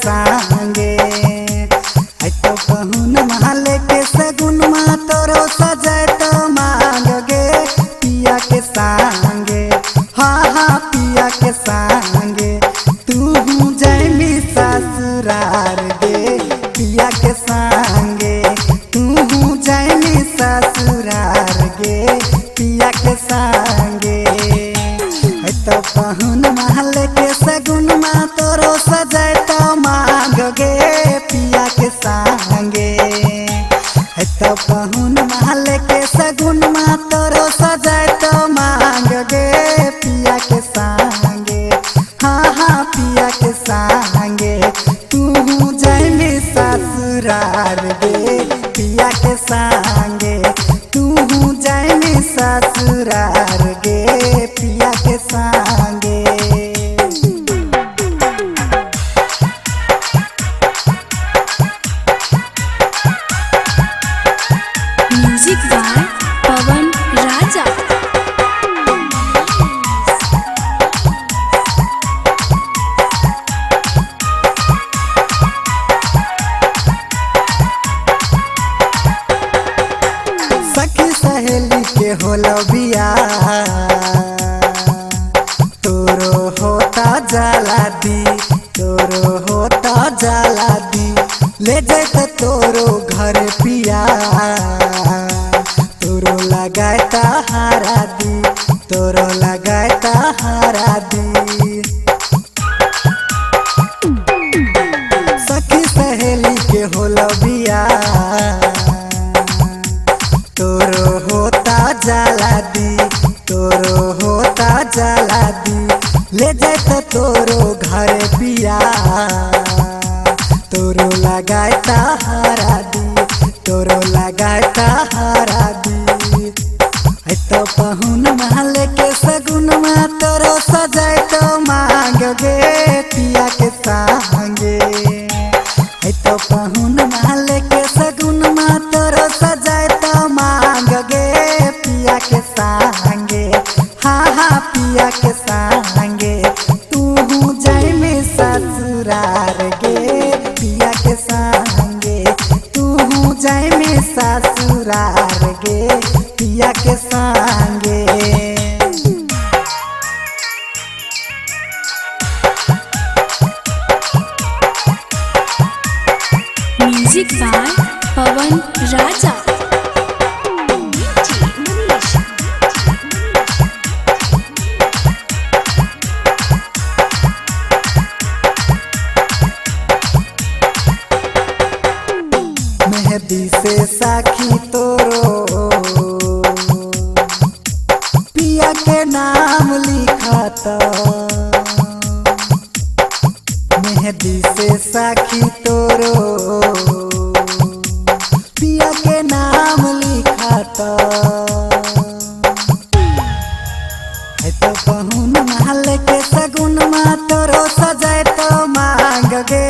संगे। तो पहुन महल के सगुन मा तोरो सजाए तो मांग गे पिया के संगे। हाँ हाँ पिया के संगे तू जैमी ससुरार गे पिया के संगे। तू जैमी ससुरार गे पिया के संगे। तो पहुन महल के सगुन मा तोरो सजाए तो मांग गे पिया के संगे। तो पहुन महल के सगुन मा तोरो सजाए तो मांग गे पिया के संगे। हाँ हाँ पिया के संगे तू जैमी ससुरार गे पिया के संगे। तू जैमी ससुरार गे पिया के संगे। म्यूजिक बाय पवन राजा। सखी सहेली के होलो बिया तोरो होता जला दी। तोरो होता जला दी ले जाए तोरो घर पिया। तोरो लगाता हारा दी। तोरो लगाता हारा दी। सखी सहेली के होलो बिया तोरो होता जला दी। तोरो होता जला दी ले जाए तोरो घर पिया। तोरो लगाता हारा दी। तोरो लगाता हारा दी। तो पहुन महल के सगुन मा तोरो सजाए तो मांग गे पिया के संगे। तो पहुन महल के सगुन मा तोरो सजाए तो मांग गे पिया के संगे। हाँ हाँ पिया के संगे तू जैमी ससुरार गे पिया के संगे। तू जैमी ससुरार गे पिया के संगे। म्यूजिक बाय पवन राजा। मेहंदी से साखी तोरो पिया के नाम लिखाता। मेहंदी से साखी तोरो पिया के नाम लिखाता। तो पहुन महल के सगुन मा तोरो सजाए तो मांग गे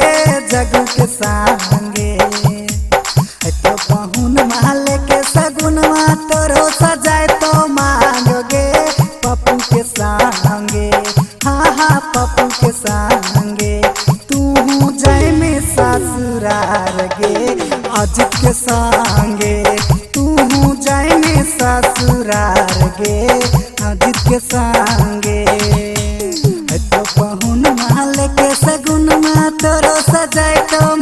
जगू के संगे। तो पहुन महल के सगुन मा तोरो सजाए तो मांग गे पप्पू के संगे। हाँ हाँ पप्पू के संगे तू जैमी ससुरार गे अजित के संगे। तू जैमी ससुरार गे अजित के संगे। तो पहुन महल के सगुन मा तोरो सजाए तो